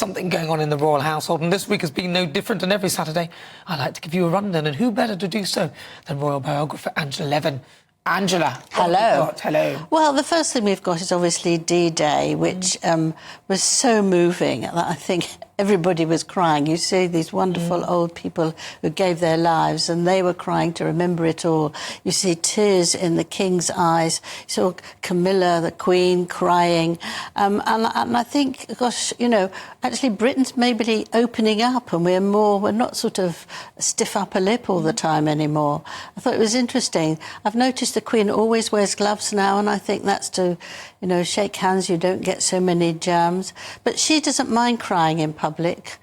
something going on in the royal household, and this week has been no different. And every Saturday, I like to give you a rundown, and who better to do so than royal biographer Angela Levin. Angela, hello. Hello. Well, the first thing we've got is obviously D-Day, which was so moving that I think everybody was crying. You see these wonderful old people who gave their lives, and they were crying to remember it all. You see tears in the King's eyes. You saw Camilla, the Queen, crying. And I think, gosh, you know, actually Britain's maybe opening up, and we're not sort of stiff upper lip all the time anymore. I thought it was interesting. I've noticed the Queen always wears gloves now, and I think that's to, you know, shake hands, you don't get so many germs. But she doesn't mind crying in public.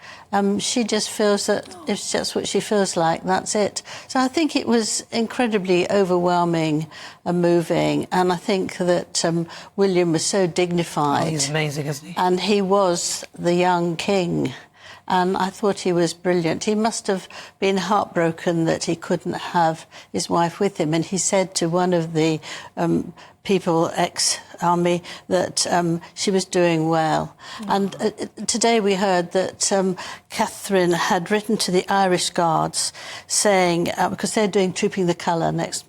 She just feels that if that's what she feels like, that's it. So I think it was incredibly overwhelming and moving, and I think that William was so dignified. Oh, he's amazing, isn't he? And he was the young king. And I thought he was brilliant. He must have been heartbroken that he couldn't have his wife with him. And he said to one of the people, ex-army, that she was doing well. And today we heard that Catherine had written to the Irish Guards saying, because they're doing Trooping the Colour next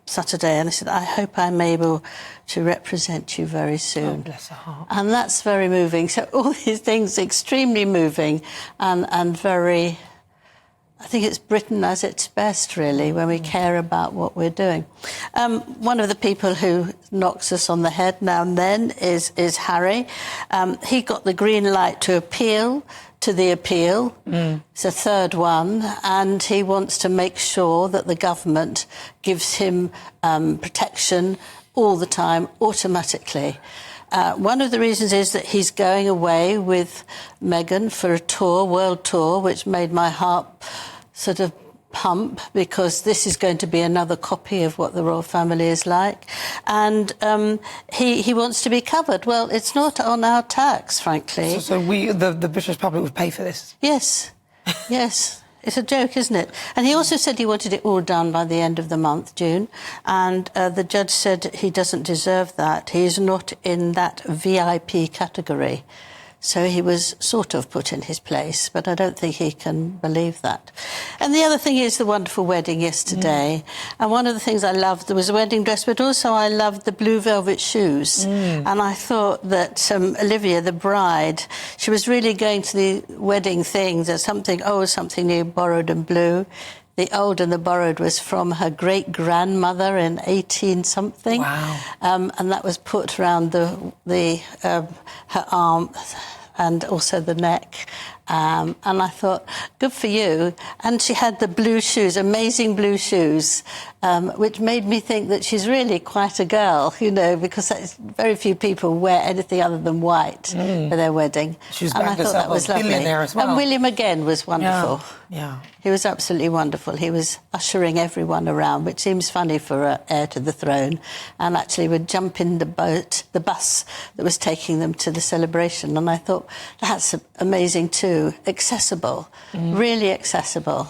Saturday, and they said, I hope I'm able to represent you very soon. Oh, bless her heart. And that's very moving. So all these things extremely moving and very, I think it's Britain at its best, really, when we care about what we're doing. One of the people who knocks us on the head now and then is Harry. He got the green light to appeal to the appeal. It's a third one, and he wants to make sure that the government gives him protection all the time, automatically. One of the reasons is that he's going away with Meghan for a tour, world tour, which made my heart sort of pump, because this is going to be another copy of what the royal family is like. And he wants to be covered. Well, it's not on our tax, frankly. So we, the British public, would pay for this? Yes, yes. It's a joke, isn't it? And he also said he wanted it all done by the end of the month, June, and the judge said he doesn't deserve that. He is not in that VIP category. So he was sort of put in his place, but I don't think he can believe that. And the other thing is the wonderful wedding yesterday. And one of the things I loved, there was a wedding dress, but also I loved the blue velvet shoes. And I thought that Olivia, the bride, she was really going to the wedding thing. There's something old, something new, borrowed and blue. The old and the borrowed was from her great-grandmother in 18-something. Wow. And that was put around her arm and also the neck. And I thought, good for you. And she had the blue shoes, amazing blue shoes, which made me think that she's really quite a girl, you know, because very few people wear anything other than white for their wedding. She's and I thought that was lovely. As well. And William again was wonderful. Yeah. He was absolutely wonderful. He was ushering everyone around, which seems funny for an heir to the throne, and actually would jump in the bus that was taking them to the celebration. And I thought, that's amazing too. Accessible, really accessible.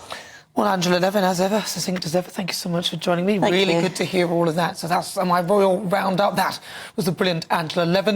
Well, Angela Levin, as ever, succinct as ever, thank you so much for joining me. Thank really you. Good to hear all of that. So that's my royal roundup. That was the brilliant Angela Levin.